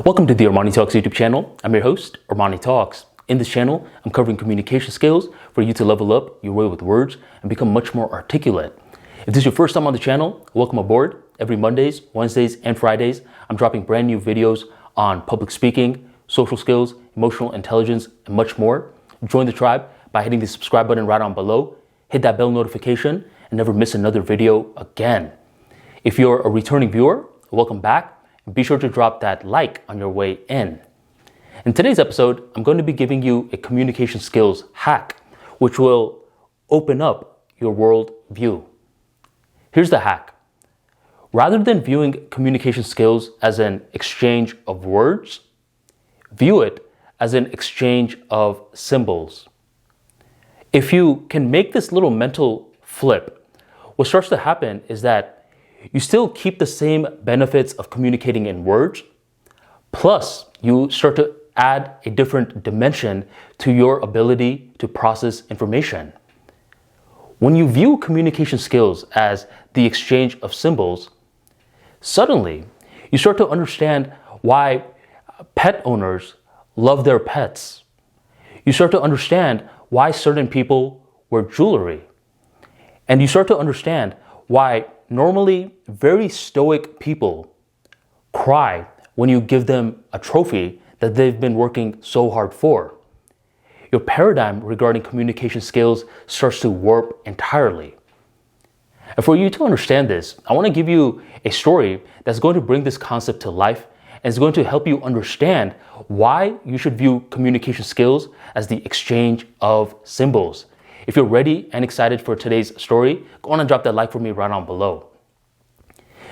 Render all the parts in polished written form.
Welcome to the Armani Talks YouTube channel. I'm your host, Armani Talks. In this channel, I'm covering communication skills for you to level up your way with words and become much more articulate. If this is your first time on the channel, welcome aboard. Every Mondays, Wednesdays, and Fridays, I'm dropping brand new videos on public speaking, social skills, emotional intelligence, and much more. Join the tribe by hitting the subscribe button right on below. Hit that bell notification and never miss another video again. If you're a returning viewer, welcome back. Be sure to drop that like on your way in. In today's episode, I'm going to be giving you a communication skills hack, which will open up your world view. Here's the hack. Rather than viewing communication skills as an exchange of words, view it as an exchange of symbols. If you can make this little mental flip, what starts to happen is that you still keep the same benefits of communicating in words, plus you start to add a different dimension to your ability to process information. When you view communication skills as the exchange of symbols, suddenly you start to understand why pet owners love their pets. You start to understand why certain people wear jewelry. And you start to understand why normally very stoic people cry when you give them a trophy that they've been working so hard for. Your paradigm regarding communication skills starts to warp entirely. And for you to understand this, I want to give you a story that's going to bring this concept to life and is going to help you understand why you should view communication skills as the exchange of symbols. If you're ready and excited for today's story, go on and drop that like for me right on below.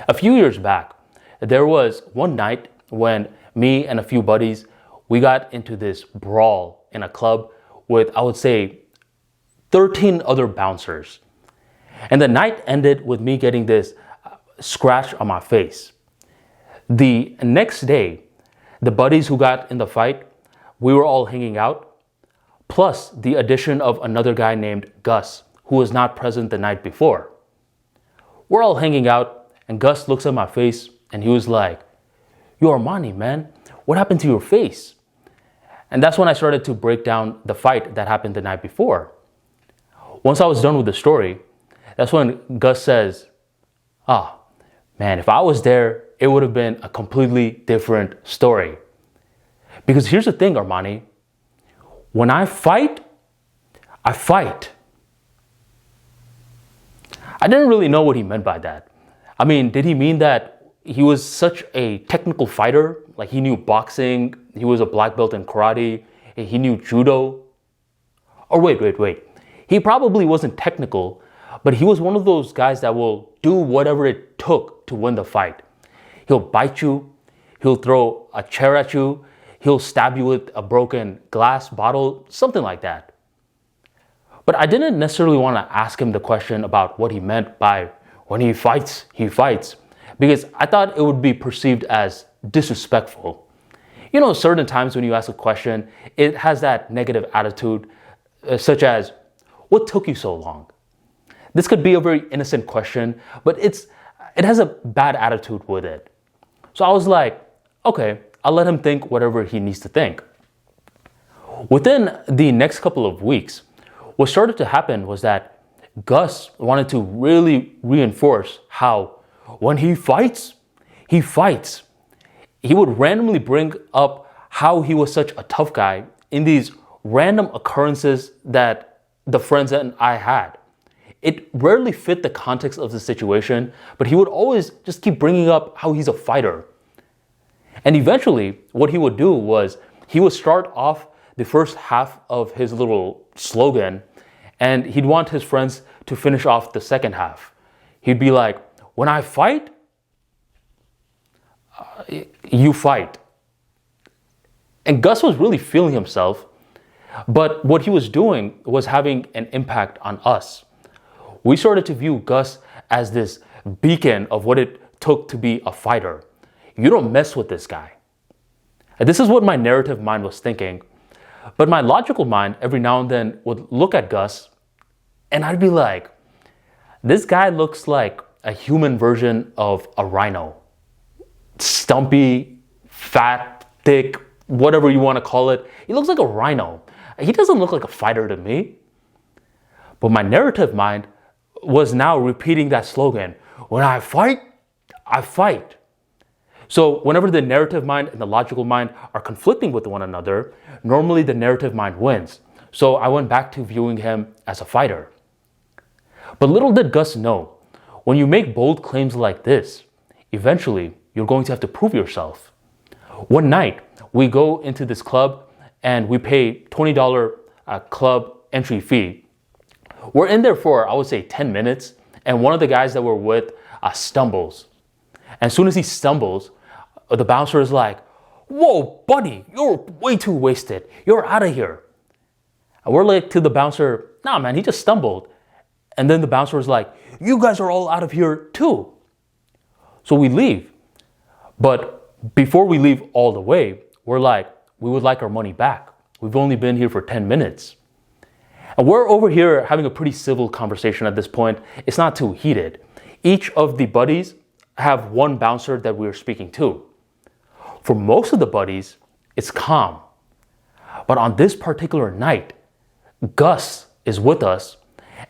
A few years back, there was one night when me and a few buddies, we got into this brawl in a club with, I would say, 13 other bouncers. And the night ended with me getting this scratch on my face. The next day, the buddies who got in the fight, we were all hanging out, plus the addition of another guy named Gus, who was not present the night before. We're all hanging out, and Gus looks at my face, and he was like, "Yo, Armani, man, what happened to your face?" And that's when I started to break down the fight that happened the night before. Once I was done with the story, that's when Gus says, man, if I was there, it would have been a completely different story. Because here's the thing, Armani. When I fight, I fight. I didn't really know what he meant by that. I mean, did he mean that he was such a technical fighter? Like he knew boxing, he was a black belt in karate, he knew judo? Or wait. He probably wasn't technical, but he was one of those guys that will do whatever it took to win the fight. He'll bite you, he'll throw a chair at you, he'll stab you with a broken glass bottle, something like that. But I didn't necessarily want to ask him the question about what he meant by when he fights, because I thought it would be perceived as disrespectful. You know, certain times when you ask a question, it has that negative attitude, such as, "What took you so long?" This could be a very innocent question, but it has a bad attitude with it. So I was like, okay, I'll let him think whatever he needs to think. Within the next couple of weeks, what started to happen was that Gus wanted to really reinforce how when he fights, he fights. He would randomly bring up how he was such a tough guy in these random occurrences that the friends and I had. It rarely fit the context of the situation, but he would always just keep bringing up how he's a fighter. And eventually, what he would do was he would start off the first half of his little slogan, and he'd want his friends to finish off the second half. He'd be like, "When I fight, you fight." And Gus was really feeling himself, but what he was doing was having an impact on us. We started to view Gus as this beacon of what it took to be a fighter. You don't mess with this guy. And this is what my narrative mind was thinking. But my logical mind every now and then would look at Gus and I'd be like, this guy looks like a human version of a rhino. Stumpy, fat, thick, whatever you want to call it. He looks like a rhino. He doesn't look like a fighter to me. But my narrative mind was now repeating that slogan. When I fight, I fight. So whenever the narrative mind and the logical mind are conflicting with one another, normally the narrative mind wins. So I went back to viewing him as a fighter. But little did Gus know, when you make bold claims like this, eventually you're going to have to prove yourself. One night, we go into this club and we pay $20 club entry fee. We're in there for, I would say, 10 minutes, and one of the guys that we're with stumbles. And as soon as he stumbles, the bouncer is like, "Whoa, buddy, you're way too wasted. You're out of here." And we're like to the bouncer, "Nah, man, he just stumbled." And then the bouncer is like, "You guys are all out of here too." So we leave. But before we leave all the way, we're like, we would like our money back. We've only been here for 10 minutes. And we're over here having a pretty civil conversation at this point. It's not too heated. Each of the buddies have one bouncer that we're speaking to. For most of the buddies, it's calm. But on this particular night, Gus is with us,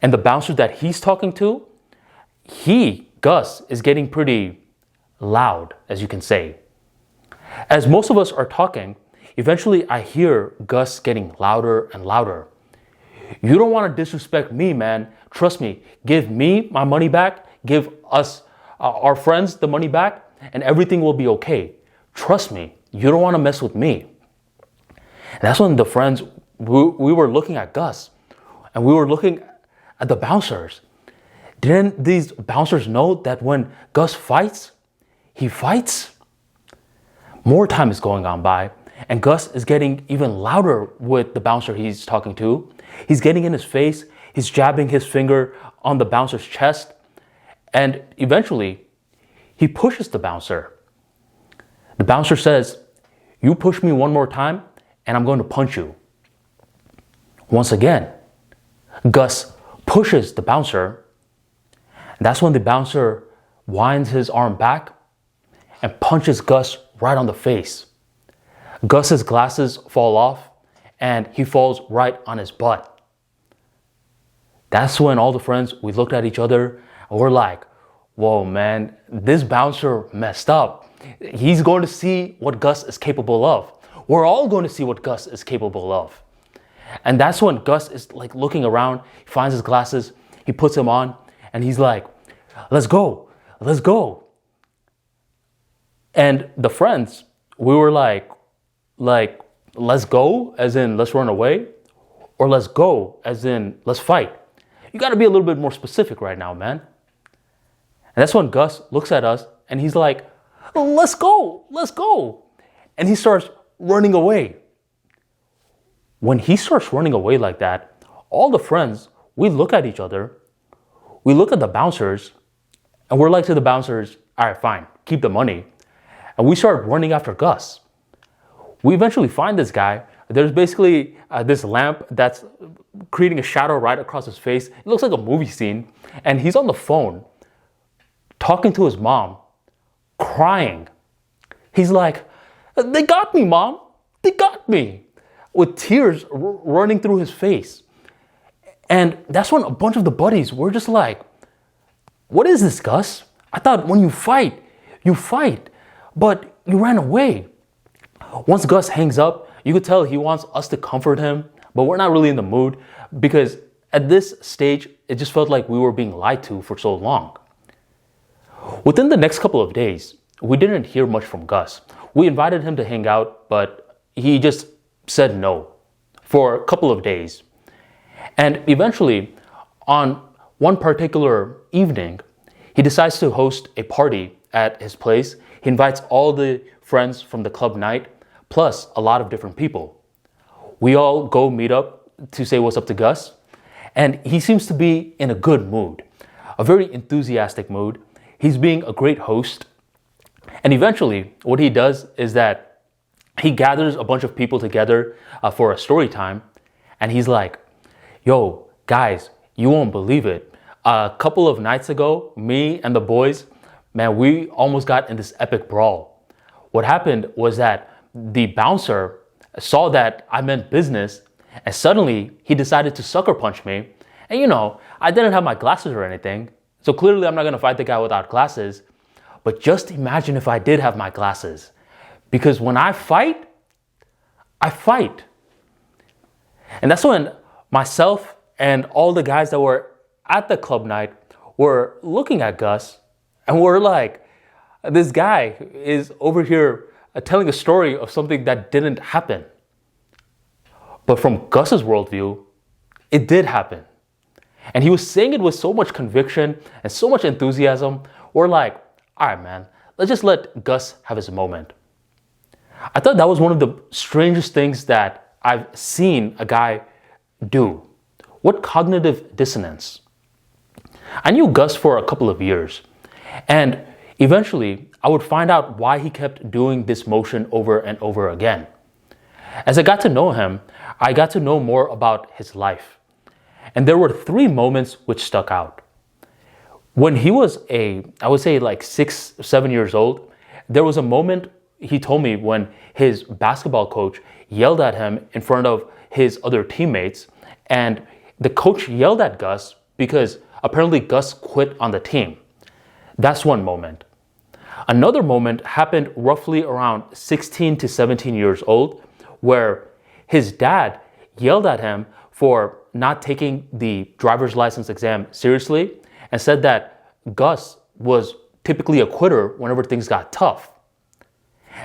and the bouncer that he's talking to, Gus, is getting pretty loud, as you can say. As most of us are talking, eventually I hear Gus getting louder and louder. "You don't want to disrespect me, man. Trust me, give me my money back, give us, our friends, the money back, and everything will be okay. Trust me, you don't want to mess with me." And that's when the friends, we were looking at Gus, and we were looking at the bouncers. Didn't these bouncers know that when Gus fights, he fights? More time is going on by, and Gus is getting even louder with the bouncer he's talking to. He's getting in his face, he's jabbing his finger on the bouncer's chest, and eventually he pushes the bouncer. The bouncer says, "You push me one more time and I'm going to punch you." Once again, Gus pushes the bouncer. That's when the bouncer winds his arm back and punches Gus right on the face. Gus's glasses fall off and he falls right on his butt. That's when all the friends, we looked at each other and we're like, "Whoa, man, this bouncer messed up. He's going to see what Gus is capable of. We're all going to see what Gus is capable of." And that's when Gus is like looking around, he finds his glasses, he puts them on, and he's like, "Let's go, let's go." And the friends, we were like, "Let's go," as in let's run away, or "let's go," as in let's fight. You got to be a little bit more specific right now, man. And that's when Gus looks at us and he's like, "Let's go, let's go." And he starts running away. When he starts running away like that, all the friends, we look at each other, we look at the bouncers, and we're like to the bouncers, "All right, fine, keep the money." And we start running after Gus. We eventually find this guy. There's basically this lamp that's creating a shadow right across his face. It looks like a movie scene. And he's on the phone talking to his mom, crying. He's like, "They got me, Mom. They got me." With tears running through his face. And that's when a bunch of the buddies were just like, "What is this, Gus? I thought when you fight, but you ran away." Once Gus hangs up, you could tell he wants us to comfort him, but we're not really in the mood because at this stage, it just felt like we were being lied to for so long. Within the next couple of days, we didn't hear much from Gus. We invited him to hang out, but he just said no for a couple of days. And eventually, on one particular evening, he decides to host a party at his place. He invites all the friends from the club night, plus a lot of different people. We all go meet up to say what's up to Gus, and he seems to be in a good mood, a very enthusiastic mood. He's being a great host. And eventually, what he does is that he gathers a bunch of people together for a story time, and he's like, "Yo, guys, you won't believe it. A couple of nights ago, me and the boys, man, we almost got in this epic brawl. What happened was that the bouncer saw that I meant business, and suddenly he decided to sucker punch me. And I didn't have my glasses or anything, so clearly I'm not gonna fight the guy without glasses. But just imagine if I did have my glasses. Because when I fight. And that's when myself and all the guys that were at the club night were looking at Gus and were like, this guy is over here telling a story of something that didn't happen. But from Gus's worldview, it did happen. And he was saying it with so much conviction and so much enthusiasm. We're like, all right, man, let's just let Gus have his moment. I thought that was one of the strangest things that I've seen a guy do. What cognitive dissonance. I knew Gus for a couple of years, and eventually I would find out why he kept doing this motion over and over again. As I got to know him, I got to know more about his life. And there were 3 moments which stuck out. When he was I would say like 6, 7 years old, there was a moment he told me when his basketball coach yelled at him in front of his other teammates, and the coach yelled at Gus because apparently Gus quit on the team. That's one moment. Another moment happened roughly around 16 to 17 years old, where his dad yelled at him for not taking the driver's license exam seriously and said that Gus was typically a quitter whenever things got tough.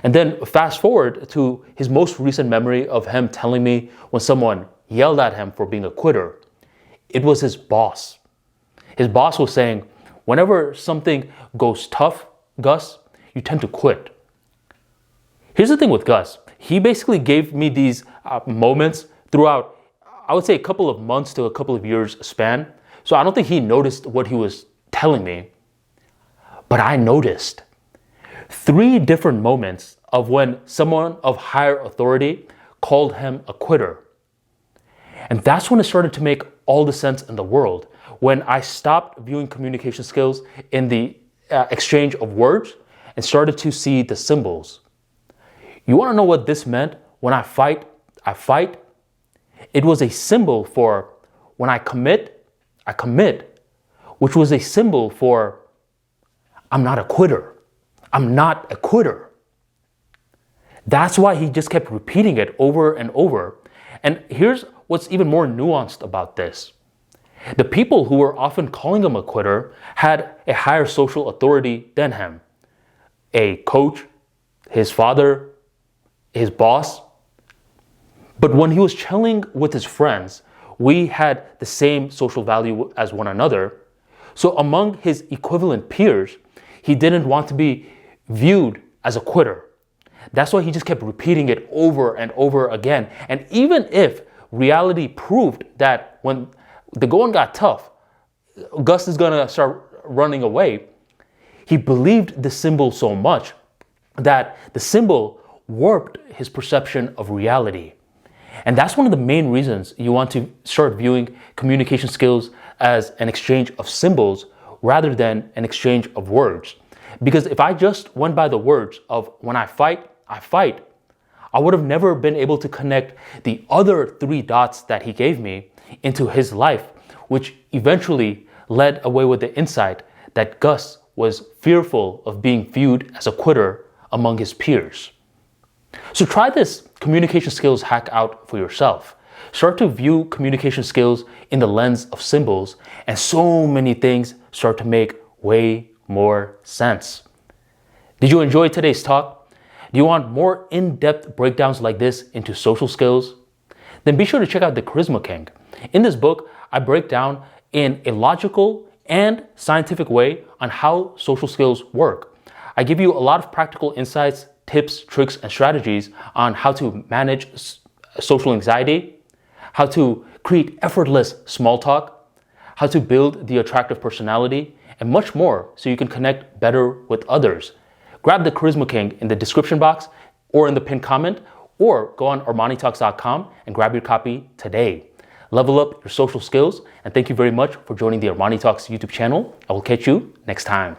And then fast forward to his most recent memory of him telling me when someone yelled at him for being a quitter. It was his boss. His boss was saying, whenever something goes tough, Gus, you tend to quit. Here's the thing with Gus. He basically gave me these moments throughout, I would say, a couple of months to a couple of years span. So I don't think he noticed what he was telling me. But I noticed 3 different moments of when someone of higher authority called him a quitter. And that's when it started to make all the sense in the world. When I stopped viewing communication skills in the exchange of words and started to see the symbols. You want to know what this meant? When I fight. It was a symbol for when I commit, which was a symbol for I'm not a quitter. I'm not a quitter. That's why he just kept repeating it over and over. And here's what's even more nuanced about this. The people who were often calling him a quitter had a higher social authority than him. A coach, his father, his boss. But when he was chilling with his friends, we had the same social value as one another. So among his equivalent peers, he didn't want to be viewed as a quitter. That's why he just kept repeating it over and over again. And even if reality proved that when the going got tough, Gus is gonna start running away, he believed the symbol so much that the symbol warped his perception of reality. And that's one of the main reasons you want to start viewing communication skills as an exchange of symbols rather than an exchange of words. Because if I just went by the words of when I fight, I would have never been able to connect the other 3 dots that he gave me into his life, which eventually led away with the insight that Gus was fearful of being viewed as a quitter among his peers. So try this communication skills hack out for yourself. Start to view communication skills in the lens of symbols, and so many things start to make way more sense. Did you enjoy today's talk? Do you want more in-depth breakdowns like this into social skills? Then be sure to check out the Charisma King. In this book, I break down in a logical and scientific way on how social skills work. I give you a lot of practical insights, tips, tricks, and strategies on how to manage social anxiety, how to create effortless small talk, how to build the attractive personality, and much more so you can connect better with others. Grab the Charisma King in the description box or in the pinned comment, or go on ArmaniTalks.com and grab your copy today. Level up your social skills, and thank you very much for joining the Armani Talks YouTube channel. I will catch you next time.